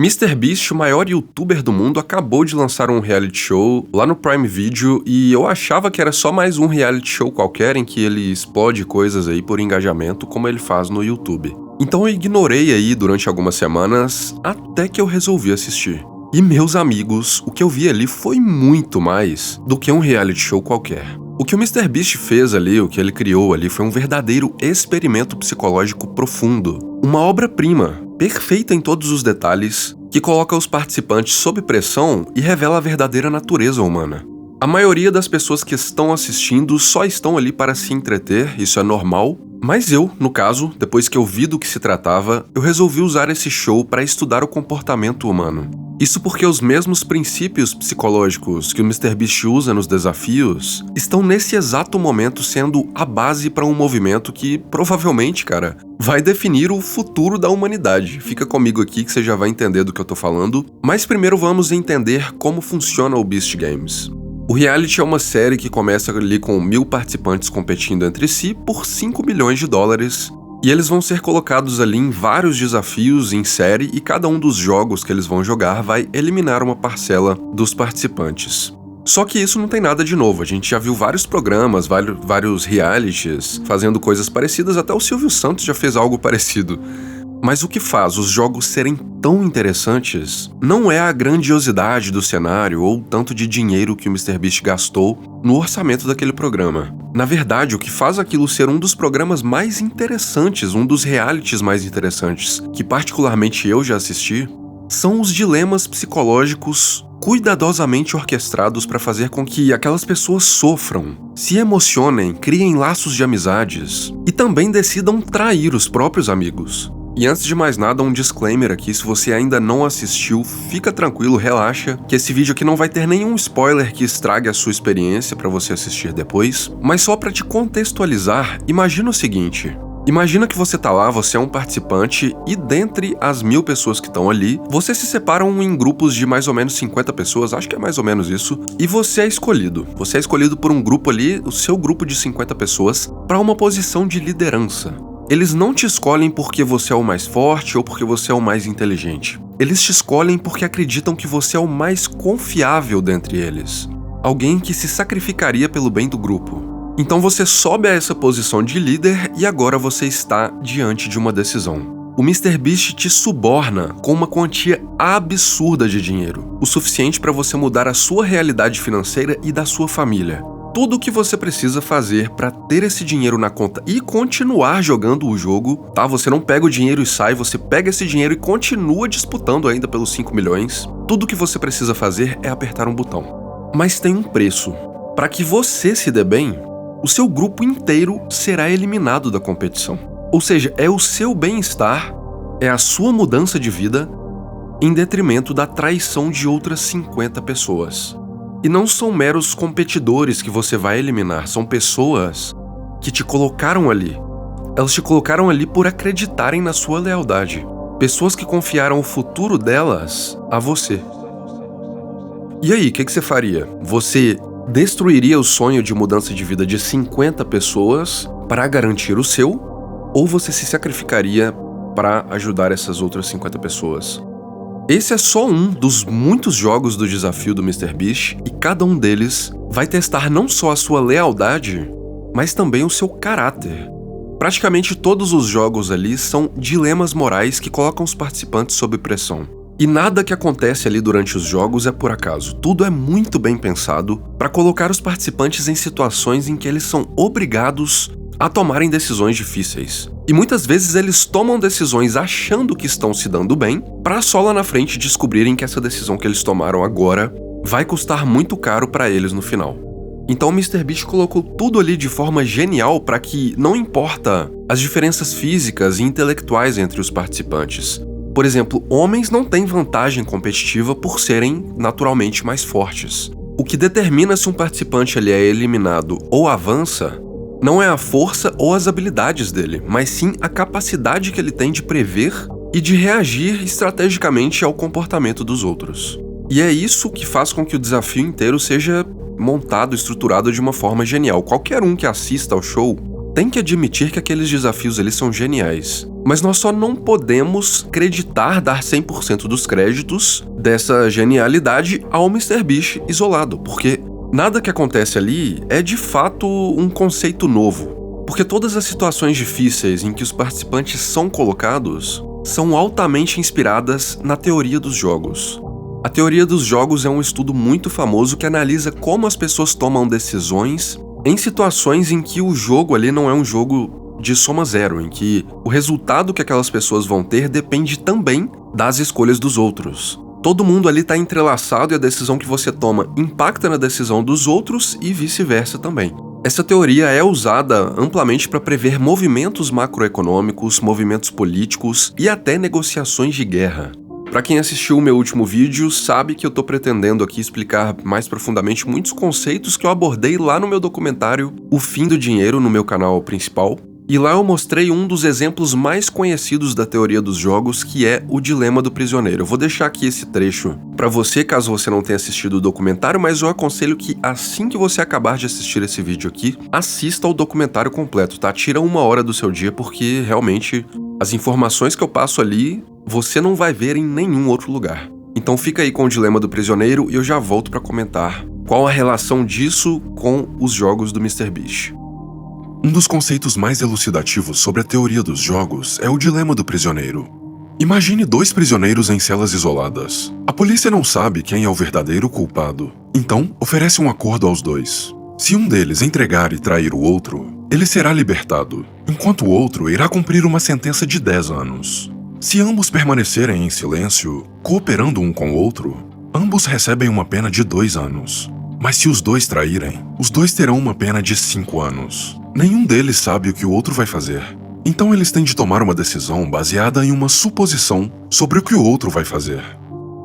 MrBeast, o maior youtuber do mundo, acabou de lançar um reality show lá no Prime Video e eu achava que era só mais um reality show qualquer em que ele explode coisas aí por engajamento, como ele faz no YouTube. Então eu ignorei aí durante algumas semanas até que eu resolvi assistir. E meus amigos, o que eu vi ali foi muito mais do que um reality show qualquer. O que o MrBeast fez ali, o que ele criou ali, foi um verdadeiro experimento psicológico profundo. Uma obra-prima, perfeita em todos os detalhes, que coloca os participantes sob pressão e revela a verdadeira natureza humana. A maioria das pessoas que estão assistindo só estão ali para se entreter, isso é normal, mas eu, no caso, depois que eu vi do que se tratava, eu resolvi usar esse show para estudar o comportamento humano. Isso porque os mesmos princípios psicológicos que o MrBeast usa nos desafios estão nesse exato momento sendo a base para um movimento que, provavelmente, cara, vai definir o futuro da humanidade. Fica comigo aqui que você já vai entender do que eu tô falando, mas primeiro vamos entender como funciona o Beast Games. O reality é uma série que começa ali com 1000 participantes competindo entre si por 5 milhões de dólares, e eles vão ser colocados ali em vários desafios em série e cada um dos jogos que eles vão jogar vai eliminar uma parcela dos participantes. Só que isso não tem nada de novo, a gente já viu vários programas, vários realities fazendo coisas parecidas, até o Silvio Santos já fez algo parecido. Mas o que faz os jogos serem tão interessantes não é a grandiosidade do cenário ou o tanto de dinheiro que o MrBeast gastou no orçamento daquele programa. Na verdade, o que faz aquilo ser um dos programas mais interessantes, um dos realities mais interessantes, que particularmente eu já assisti, são os dilemas psicológicos cuidadosamente orquestrados para fazer com que aquelas pessoas sofram, se emocionem, criem laços de amizades e também decidam trair os próprios amigos. E antes de mais nada, um disclaimer aqui, se você ainda não assistiu, fica tranquilo, relaxa, que esse vídeo aqui não vai ter nenhum spoiler que estrague a sua experiência para você assistir depois, mas só para te contextualizar, imagina o seguinte: imagina que você tá lá, você é um participante e dentre as 1000 pessoas que estão ali, vocês se separam em grupos de mais ou menos 50 pessoas, acho que é mais ou menos isso, e você é escolhido. Você é escolhido por um grupo ali, o seu grupo de 50 pessoas, para uma posição de liderança. Eles não te escolhem porque você é o mais forte ou porque você é o mais inteligente. Eles te escolhem porque acreditam que você é o mais confiável dentre eles. Alguém que se sacrificaria pelo bem do grupo. Então você sobe a essa posição de líder e agora você está diante de uma decisão. O MrBeast te suborna com uma quantia absurda de dinheiro, o suficiente para você mudar a sua realidade financeira e da sua família. Tudo o que você precisa fazer para ter esse dinheiro na conta e continuar jogando o jogo, tá? Você não pega o dinheiro e sai, você pega esse dinheiro e continua disputando ainda pelos 5 milhões. Tudo o que você precisa fazer é apertar um botão. Mas tem um preço. Para que você se dê bem, o seu grupo inteiro será eliminado da competição. Ou seja, é o seu bem-estar, é a sua mudança de vida, em detrimento da traição de outras 50 pessoas. E não são meros competidores que você vai eliminar, são pessoas que te colocaram ali. Elas te colocaram ali por acreditarem na sua lealdade. Pessoas que confiaram o futuro delas a você. E aí, o que você faria? Você destruiria o sonho de mudança de vida de 50 pessoas para garantir o seu? Ou você se sacrificaria para ajudar essas outras 50 pessoas? Esse é só um dos muitos jogos do desafio do MrBeast e cada um deles vai testar não só a sua lealdade, mas também o seu caráter. Praticamente todos os jogos ali são dilemas morais que colocam os participantes sob pressão. E nada que acontece ali durante os jogos é por acaso. Tudo é muito bem pensado para colocar os participantes em situações em que eles são obrigados a tomarem decisões difíceis. E muitas vezes eles tomam decisões achando que estão se dando bem, para só lá na frente descobrirem que essa decisão que eles tomaram agora vai custar muito caro para eles no final. Então o MrBeast colocou tudo ali de forma genial para que não importa as diferenças físicas e intelectuais entre os participantes. Por exemplo, homens não têm vantagem competitiva por serem naturalmente mais fortes. O que determina se um participante ali é eliminado ou avança não é a força ou as habilidades dele, mas sim a capacidade que ele tem de prever e de reagir estrategicamente ao comportamento dos outros. E é isso que faz com que o desafio inteiro seja montado, estruturado de uma forma genial. Qualquer um que assista ao show tem que admitir que aqueles desafios ali são geniais. Mas nós só não podemos dar 100% dos créditos dessa genialidade ao MrBeast isolado, porque nada que acontece ali é de fato um conceito novo. Porque todas as situações difíceis em que os participantes são colocados são altamente inspiradas na teoria dos jogos. A teoria dos jogos é um estudo muito famoso que analisa como as pessoas tomam decisões em situações em que o jogo ali não é um jogo de soma zero, em que o resultado que aquelas pessoas vão ter depende também das escolhas dos outros. Todo mundo ali está entrelaçado e a decisão que você toma impacta na decisão dos outros e vice-versa também. Essa teoria é usada amplamente para prever movimentos macroeconômicos, movimentos políticos e até negociações de guerra. Para quem assistiu o meu último vídeo, sabe que eu tô pretendendo aqui explicar mais profundamente muitos conceitos que eu abordei lá no meu documentário O Fim do Dinheiro, no meu canal principal. E lá eu mostrei um dos exemplos mais conhecidos da teoria dos jogos, que é o dilema do prisioneiro. Eu vou deixar aqui esse trecho para você, caso você não tenha assistido o documentário, mas eu aconselho que assim que você acabar de assistir esse vídeo aqui, assista ao documentário completo, tá? Tira 1 hora do seu dia, porque realmente as informações que eu passo ali, você não vai ver em nenhum outro lugar. Então fica aí com o dilema do prisioneiro e eu já volto para comentar qual a relação disso com os jogos do MrBeast. Um dos conceitos mais elucidativos sobre a teoria dos jogos é o dilema do prisioneiro. Imagine 2 prisioneiros em celas isoladas. A polícia não sabe quem é o verdadeiro culpado, então oferece um acordo aos 2. Se um deles entregar e trair o outro, ele será libertado, enquanto o outro irá cumprir uma sentença de 10 anos. Se ambos permanecerem em silêncio, cooperando um com o outro, ambos recebem uma pena de 2 anos. Mas se os 2 traírem, os 2 terão uma pena de 5 anos. Nenhum deles sabe o que o outro vai fazer. Então eles têm de tomar uma decisão baseada em uma suposição sobre o que o outro vai fazer.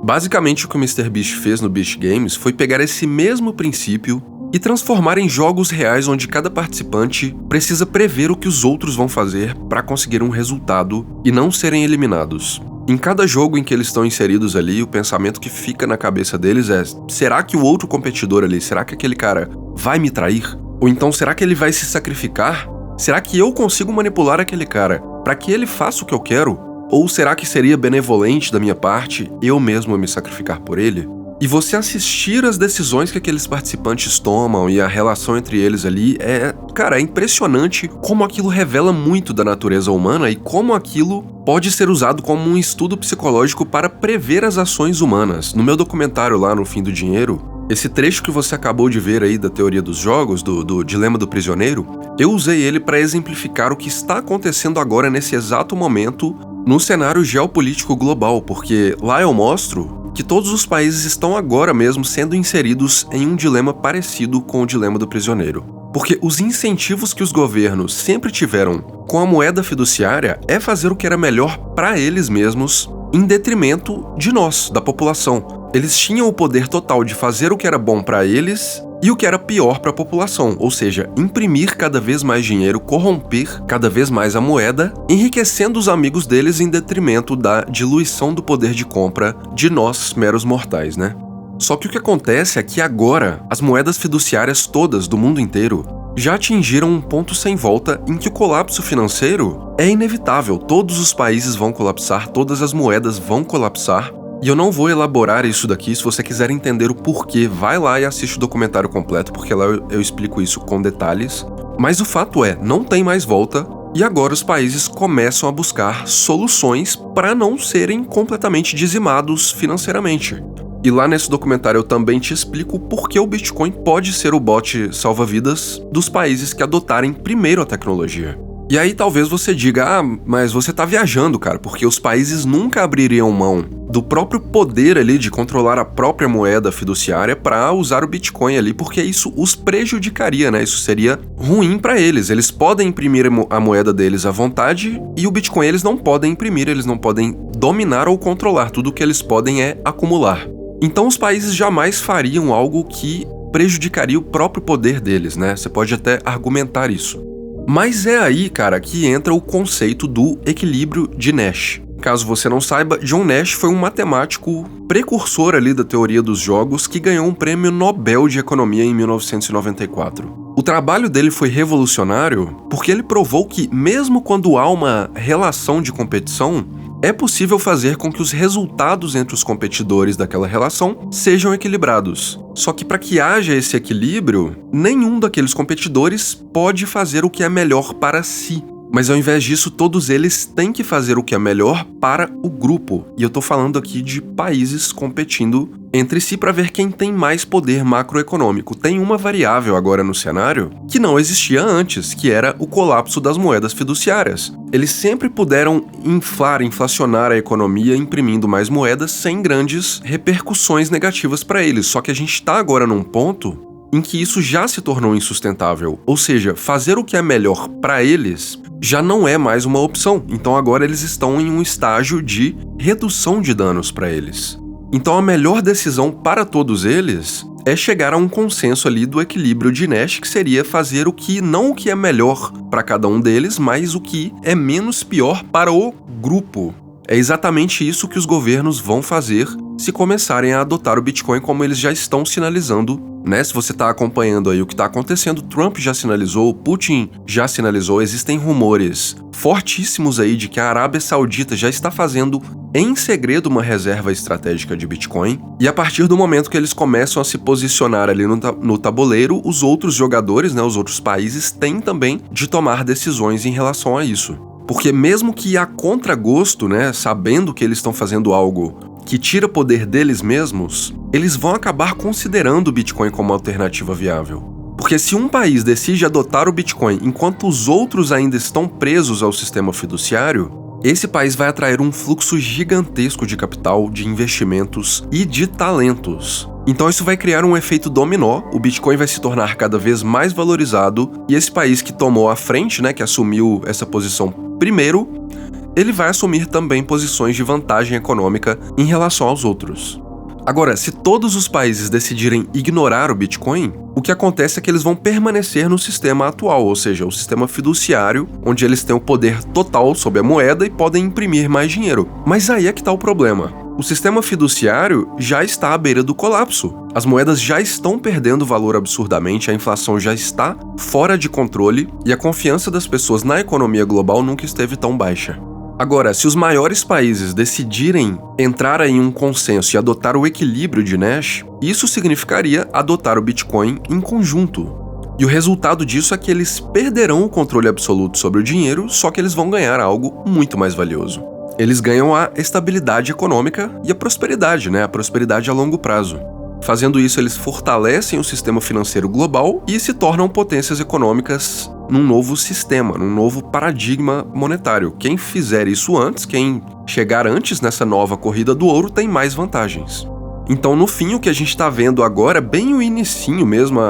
Basicamente, o que o MrBeast fez no Beast Games foi pegar esse mesmo princípio e transformar em jogos reais onde cada participante precisa prever o que os outros vão fazer para conseguir um resultado e não serem eliminados. Em cada jogo em que eles estão inseridos ali, o pensamento que fica na cabeça deles é: será que o outro competidor ali, será que aquele cara vai me trair? Ou então, será que ele vai se sacrificar? Será que eu consigo manipular aquele cara para que ele faça o que eu quero? Ou será que seria benevolente da minha parte eu mesmo me sacrificar por ele? E você assistir às decisões que aqueles participantes tomam e a relação entre eles ali é impressionante como aquilo revela muito da natureza humana e como aquilo pode ser usado como um estudo psicológico para prever as ações humanas. No meu documentário lá no Fim do Dinheiro, esse trecho que você acabou de ver aí da teoria dos jogos, do dilema do prisioneiro, eu usei ele para exemplificar o que está acontecendo agora nesse exato momento no cenário geopolítico global, porque lá eu mostro que todos os países estão agora mesmo sendo inseridos em um dilema parecido com o dilema do prisioneiro. Porque os incentivos que os governos sempre tiveram com a moeda fiduciária é fazer o que era melhor para eles mesmos, em detrimento de nós, da população. Eles tinham o poder total de fazer o que era bom para eles e o que era pior para a população, ou seja, imprimir cada vez mais dinheiro, corromper cada vez mais a moeda, enriquecendo os amigos deles em detrimento da diluição do poder de compra de nós, meros mortais, né? Só que o que acontece é que agora as moedas fiduciárias todas do mundo inteiro já atingiram um ponto sem volta em que o colapso financeiro é inevitável. Todos os países vão colapsar, todas as moedas vão colapsar. E eu não vou elaborar isso daqui. Se você quiser entender o porquê, vai lá e assiste o documentário completo, porque lá eu explico isso com detalhes. Mas o fato é, não tem mais volta, e agora os países começam a buscar soluções para não serem completamente dizimados financeiramente. E lá nesse documentário eu também te explico por que o Bitcoin pode ser o bot salva-vidas dos países que adotarem primeiro a tecnologia. E aí talvez você diga, mas você tá viajando, cara, porque os países nunca abririam mão do próprio poder ali de controlar a própria moeda fiduciária para usar o Bitcoin ali, porque isso os prejudicaria, né? Isso seria ruim para eles. Eles podem imprimir a moeda deles à vontade e o Bitcoin eles não podem imprimir, eles não podem dominar ou controlar. Tudo que eles podem é acumular. Então os países jamais fariam algo que prejudicaria o próprio poder deles, né? Você pode até argumentar isso. Mas é aí, cara, que entra o conceito do equilíbrio de Nash. Caso você não saiba, John Nash foi um matemático precursor ali da teoria dos jogos que ganhou um prêmio Nobel de Economia em 1994. O trabalho dele foi revolucionário porque ele provou que, mesmo quando há uma relação de competição, é possível fazer com que os resultados entre os competidores daquela relação sejam equilibrados. Só que para que haja esse equilíbrio, nenhum daqueles competidores pode fazer o que é melhor para si. Mas ao invés disso, todos eles têm que fazer o que é melhor para o grupo. E eu tô falando aqui de países competindo entre si para ver quem tem mais poder macroeconômico. Tem uma variável agora no cenário que não existia antes, que era o colapso das moedas fiduciárias. Eles sempre puderam inflacionar a economia imprimindo mais moedas sem grandes repercussões negativas para eles. Só que a gente está agora num ponto em que isso já se tornou insustentável. Ou seja, fazer o que é melhor para eles já não é mais uma opção. Então agora eles estão em um estágio de redução de danos para eles. Então a melhor decisão para todos eles é chegar a um consenso ali do equilíbrio de Nash, que seria fazer não o que é melhor para cada um deles, mas o que é menos pior para o grupo. É exatamente isso que os governos vão fazer se começarem a adotar o Bitcoin como eles já estão sinalizando, né? Se você está acompanhando aí o que está acontecendo, Trump já sinalizou, Putin já sinalizou, existem rumores fortíssimos aí de que a Arábia Saudita já está fazendo em segredo uma reserva estratégica de Bitcoin, e a partir do momento que eles começam a se posicionar ali no tabuleiro, os outros jogadores, né, os outros países, têm também de tomar decisões em relação a isso. Porque mesmo que a contragosto, né, sabendo que eles estão fazendo algo que tira poder deles mesmos, eles vão acabar considerando o Bitcoin como alternativa viável. Porque se um país decide adotar o Bitcoin enquanto os outros ainda estão presos ao sistema fiduciário, esse país vai atrair um fluxo gigantesco de capital, de investimentos e de talentos. Então isso vai criar um efeito dominó, o Bitcoin vai se tornar cada vez mais valorizado, e esse país que tomou a frente, né, que assumiu essa posição primeiro, ele vai assumir também posições de vantagem econômica em relação aos outros. Agora, se todos os países decidirem ignorar o Bitcoin, o que acontece é que eles vão permanecer no sistema atual, ou seja, o sistema fiduciário, onde eles têm o poder total sobre a moeda e podem imprimir mais dinheiro. Mas aí é que está o problema. O sistema fiduciário já está à beira do colapso. As moedas já estão perdendo valor absurdamente, a inflação já está fora de controle e a confiança das pessoas na economia global nunca esteve tão baixa. Agora, se os maiores países decidirem entrar em um consenso e adotar o equilíbrio de Nash, isso significaria adotar o Bitcoin em conjunto. E o resultado disso é que eles perderão o controle absoluto sobre o dinheiro, só que eles vão ganhar algo muito mais valioso. Eles ganham a estabilidade econômica e a prosperidade, né? A prosperidade a longo prazo. Fazendo isso, eles fortalecem o sistema financeiro global e se tornam potências econômicas num novo sistema, num novo paradigma monetário. Quem fizer isso antes, quem chegar antes nessa nova corrida do ouro, tem mais vantagens. Então, no fim, o que a gente está vendo agora, bem o inicinho mesmo,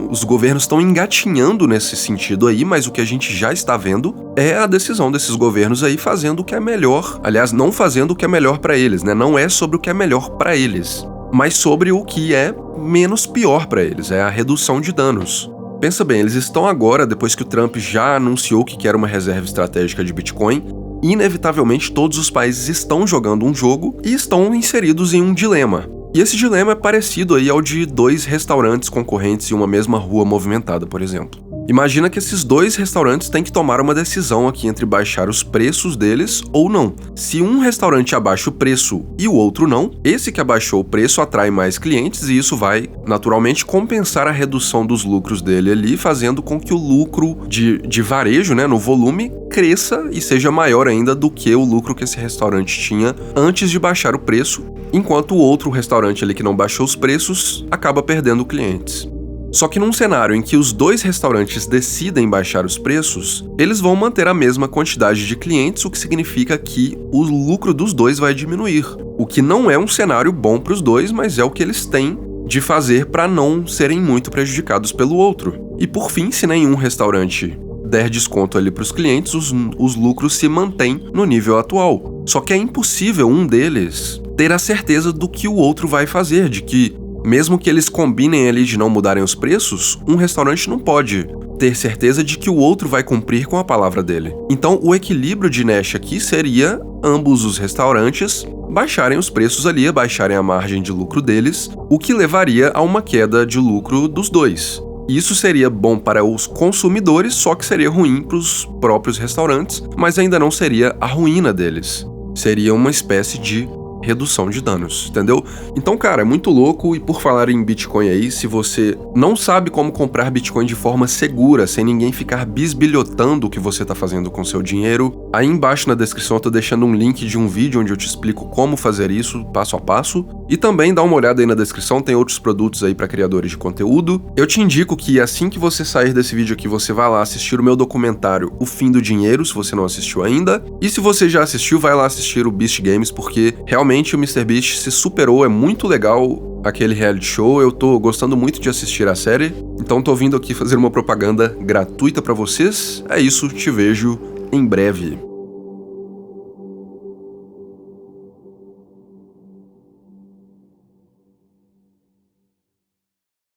os governos estão engatinhando nesse sentido aí, mas o que a gente já está vendo é a decisão desses governos aí fazendo o que é melhor. Aliás, não fazendo o que é melhor para eles, né? Não é sobre o que é melhor para eles, mas sobre o que é menos pior para eles, é a redução de danos. Pensa bem, eles estão agora, depois que o Trump já anunciou que quer uma reserva estratégica de Bitcoin, inevitavelmente todos os países estão jogando um jogo e estão inseridos em um dilema. E esse dilema é parecido aí ao de dois restaurantes concorrentes em uma mesma rua movimentada, por exemplo. Imagina que esses dois restaurantes têm que tomar uma decisão aqui entre baixar os preços deles ou não. Se um restaurante abaixa o preço e o outro não, esse que abaixou o preço atrai mais clientes e isso vai, naturalmente, compensar a redução dos lucros dele ali, fazendo com que o lucro de varejo, né, no volume, cresça e seja maior ainda do que o lucro que esse restaurante tinha antes de baixar o preço, enquanto o outro restaurante ali que não baixou os preços acaba perdendo clientes. Só que num cenário em que os dois restaurantes decidem baixar os preços, eles vão manter a mesma quantidade de clientes, o que significa que o lucro dos dois vai diminuir. O que não é um cenário bom para os dois, mas é o que eles têm de fazer para não serem muito prejudicados pelo outro. E por fim, se nenhum restaurante der desconto ali para os clientes, os lucros se mantêm no nível atual. Só que é impossível um deles ter a certeza do que o outro vai fazer, de que mesmo que eles combinem ali de não mudarem os preços, um restaurante não pode ter certeza de que o outro vai cumprir com a palavra dele. Então, o equilíbrio de Nash aqui seria ambos os restaurantes baixarem os preços ali, baixarem a margem de lucro deles, o que levaria a uma queda de lucro dos dois. Isso seria bom para os consumidores, só que seria ruim para os próprios restaurantes, mas ainda não seria a ruína deles. Seria uma espécie de redução de danos, entendeu? Então, cara, é muito louco. E por falar em Bitcoin aí, se você não sabe como comprar Bitcoin de forma segura, sem ninguém ficar bisbilhotando o que você tá fazendo com seu dinheiro, aí embaixo na descrição eu tô deixando um link de um vídeo onde eu te explico como fazer isso, passo a passo. E também dá uma olhada aí na descrição, tem outros produtos aí para criadores de conteúdo. Eu te indico que assim que você sair desse vídeo aqui, você vai lá assistir o meu documentário O Fim do Dinheiro, se você não assistiu ainda. E se você já assistiu, vai lá assistir o Beast Games, porque realmente o MrBeast se superou, é muito legal aquele reality show, eu tô gostando muito de assistir a série, então tô vindo aqui fazer uma propaganda gratuita pra vocês. É isso, te vejo em breve.